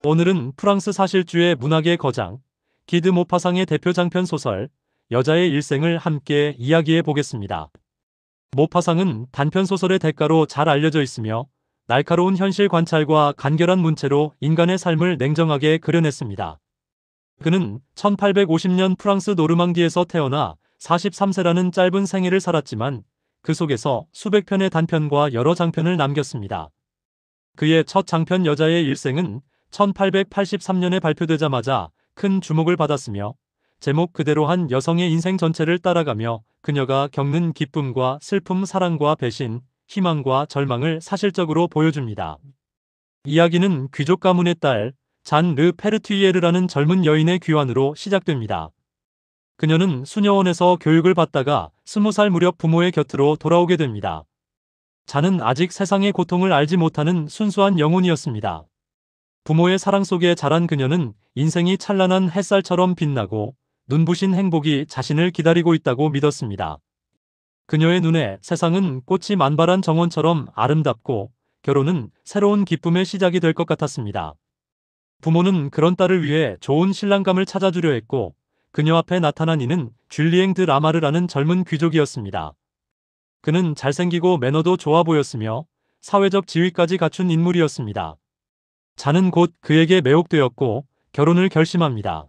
오늘은 프랑스 사실주의 문학의 거장, 기드 모파상의 대표 장편 소설, 여자의 일생을 함께 이야기해 보겠습니다. 모파상은 단편 소설의 대가로 잘 알려져 있으며 날카로운 현실 관찰과 간결한 문체로 인간의 삶을 냉정하게 그려냈습니다. 그는 1850년 프랑스 노르망디에서 태어나 43세라는 짧은 생애를 살았지만 그 속에서 수백 편의 단편과 여러 장편을 남겼습니다. 그의 첫 장편 여자의 일생은 1883년에 발표되자마자 큰 주목을 받았으며 제목 그대로 한 여성의 인생 전체를 따라가며 그녀가 겪는 기쁨과 슬픔, 사랑과 배신, 희망과 절망을 사실적으로 보여줍니다. 이야기는 귀족 가문의 딸, 잔 르 페르투이에르라는 젊은 여인의 귀환으로 시작됩니다. 그녀는 수녀원에서 교육을 받다가 20살 무렵 부모의 곁으로 돌아오게 됩니다. 잔은 아직 세상의 고통을 알지 못하는 순수한 영혼이었습니다. 부모의 사랑 속에 자란 그녀는 인생이 찬란한 햇살처럼 빛나고 눈부신 행복이 자신을 기다리고 있다고 믿었습니다. 그녀의 눈에 세상은 꽃이 만발한 정원처럼 아름답고 결혼은 새로운 기쁨의 시작이 될 것 같았습니다. 부모는 그런 딸을 위해 좋은 신랑감을 찾아주려 했고 그녀 앞에 나타난 이는 줄리엥 드 라마르라는 젊은 귀족이었습니다. 그는 잘생기고 매너도 좋아 보였으며 사회적 지위까지 갖춘 인물이었습니다. 잔은 곧 그에게 매혹되었고 결혼을 결심합니다.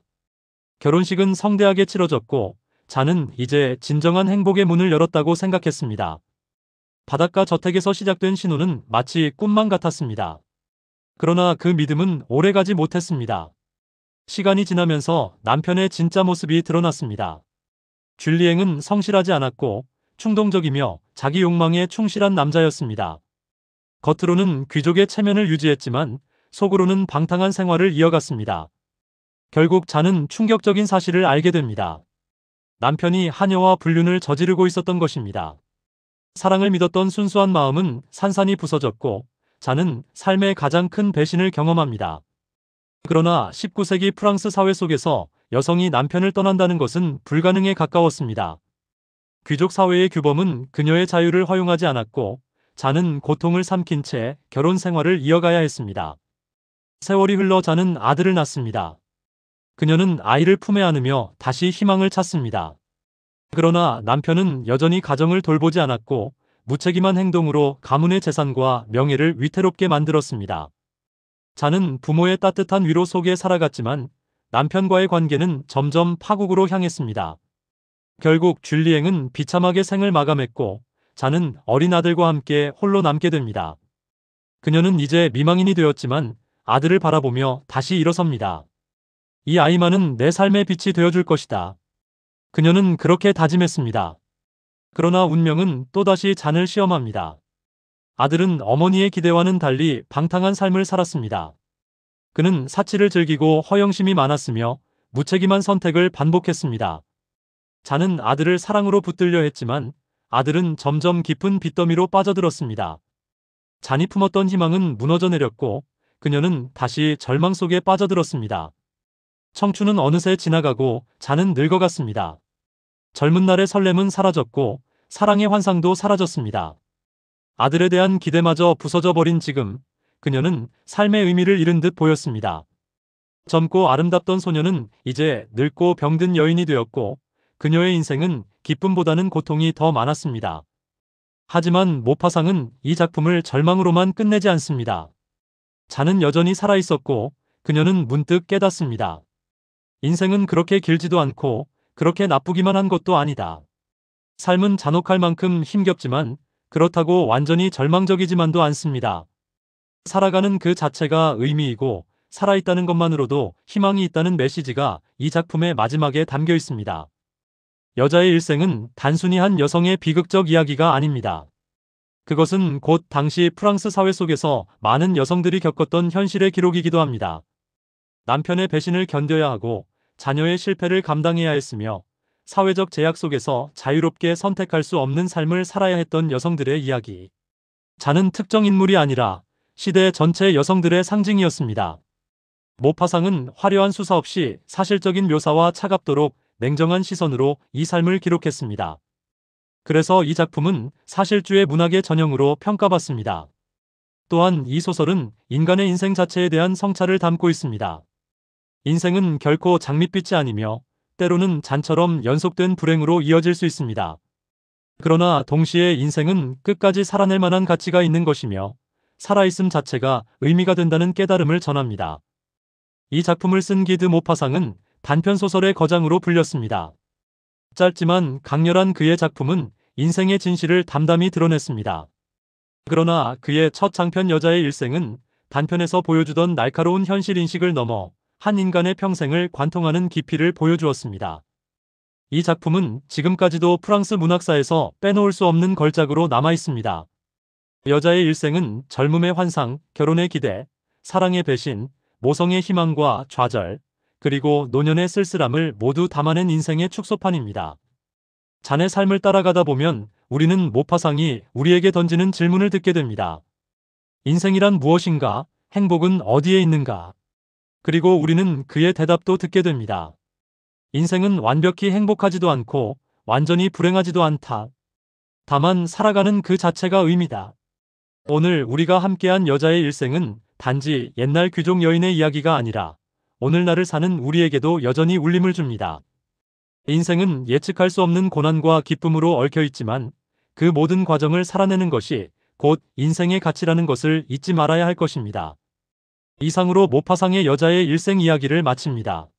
결혼식은 성대하게 치러졌고 잔은 이제 진정한 행복의 문을 열었다고 생각했습니다. 바닷가 저택에서 시작된 신혼은 마치 꿈만 같았습니다. 그러나 그 믿음은 오래가지 못했습니다. 시간이 지나면서 남편의 진짜 모습이 드러났습니다. 줄리엥은 성실하지 않았고 충동적이며 자기 욕망에 충실한 남자였습니다. 겉으로는 귀족의 체면을 유지했지만 속으로는 방탕한 생활을 이어갔습니다. 결국 잔은 충격적인 사실을 알게 됩니다. 남편이 한여와 불륜을 저지르고 있었던 것입니다. 사랑을 믿었던 순수한 마음은 산산이 부서졌고 잔은 삶의 가장 큰 배신을 경험합니다. 그러나 19세기 프랑스 사회 속에서 여성이 남편을 떠난다는 것은 불가능에 가까웠습니다. 귀족 사회의 규범은 그녀의 자유를 허용하지 않았고 잔은 고통을 삼킨 채 결혼 생활을 이어가야 했습니다. 세월이 흘러 잔은 아들을 낳습니다. 그녀는 아이를 품에 안으며 다시 희망을 찾습니다. 그러나 남편은 여전히 가정을 돌보지 않았고 무책임한 행동으로 가문의 재산과 명예를 위태롭게 만들었습니다. 잔은 부모의 따뜻한 위로 속에 살아갔지만 남편과의 관계는 점점 파국으로 향했습니다. 결국 줄리엥은 비참하게 생을 마감했고 잔은 어린 아들과 함께 홀로 남게 됩니다. 그녀는 이제 미망인이 되었지만 아들을 바라보며 다시 일어섭니다. 이 아이만은 내 삶의 빛이 되어줄 것이다. 그녀는 그렇게 다짐했습니다. 그러나 운명은 또다시 잔을 시험합니다. 아들은 어머니의 기대와는 달리 방탕한 삶을 살았습니다. 그는 사치를 즐기고 허영심이 많았으며 무책임한 선택을 반복했습니다. 잔은 아들을 사랑으로 붙들려 했지만 아들은 점점 깊은 빚더미로 빠져들었습니다. 잔이 품었던 희망은 무너져 내렸고 그녀는 다시 절망 속에 빠져들었습니다. 청춘은 어느새 지나가고 잔은 늙어갔습니다. 젊은 날의 설렘은 사라졌고 사랑의 환상도 사라졌습니다. 아들에 대한 기대마저 부서져 버린 지금 그녀는 삶의 의미를 잃은 듯 보였습니다. 젊고 아름답던 소녀는 이제 늙고 병든 여인이 되었고 그녀의 인생은 기쁨보다는 고통이 더 많았습니다. 하지만 모파상은 이 작품을 절망으로만 끝내지 않습니다. 잔은 여전히 살아있었고 그녀는 문득 깨닫습니다. 인생은 그렇게 길지도 않고 그렇게 나쁘기만 한 것도 아니다. 삶은 잔혹할 만큼 힘겹지만 그렇다고 완전히 절망적이지만도 않습니다. 살아가는 그 자체가 의미이고 살아있다는 것만으로도 희망이 있다는 메시지가 이 작품의 마지막에 담겨 있습니다. 여자의 일생은 단순히 한 여성의 비극적 이야기가 아닙니다. 그것은 곧 당시 프랑스 사회 속에서 많은 여성들이 겪었던 현실의 기록이기도 합니다. 남편의 배신을 견뎌야 하고 자녀의 실패를 감당해야 했으며 사회적 제약 속에서 자유롭게 선택할 수 없는 삶을 살아야 했던 여성들의 이야기. 잔은 특정 인물이 아니라 시대 전체 여성들의 상징이었습니다. 모파상은 화려한 수사 없이 사실적인 묘사와 차갑도록 냉정한 시선으로 이 삶을 기록했습니다. 그래서 이 작품은 사실주의 문학의 전형으로 평가받습니다. 또한 이 소설은 인간의 인생 자체에 대한 성찰을 담고 있습니다. 인생은 결코 장밋빛이 아니며 때로는 잔처럼 연속된 불행으로 이어질 수 있습니다. 그러나 동시에 인생은 끝까지 살아낼 만한 가치가 있는 것이며 살아있음 자체가 의미가 된다는 깨달음을 전합니다. 이 작품을 쓴 기드 모파상은 단편소설의 거장으로 불렸습니다. 짧지만 강렬한 그의 작품은 인생의 진실을 담담히 드러냈습니다. 그러나 그의 첫 장편 여자의 일생은 단편에서 보여주던 날카로운 현실인식을 넘어 한 인간의 평생을 관통하는 깊이를 보여주었습니다. 이 작품은 지금까지도 프랑스 문학사에서 빼놓을 수 없는 걸작으로 남아있습니다. 여자의 일생은 젊음의 환상, 결혼의 기대, 사랑의 배신, 모성의 희망과 좌절, 그리고 노년의 쓸쓸함을 모두 담아낸 인생의 축소판입니다. 자네 삶을 따라가다 보면 우리는 모파상이 우리에게 던지는 질문을 듣게 됩니다. 인생이란 무엇인가? 행복은 어디에 있는가? 그리고 우리는 그의 대답도 듣게 됩니다. 인생은 완벽히 행복하지도 않고 완전히 불행하지도 않다. 다만 살아가는 그 자체가 의미다. 오늘 우리가 함께한 여자의 일생은 단지 옛날 귀족 여인의 이야기가 아니라 오늘날을 사는 우리에게도 여전히 울림을 줍니다. 인생은 예측할 수 없는 고난과 기쁨으로 얽혀 있지만 그 모든 과정을 살아내는 것이 곧 인생의 가치라는 것을 잊지 말아야 할 것입니다. 이상으로 모파상의 여자의 일생 이야기를 마칩니다.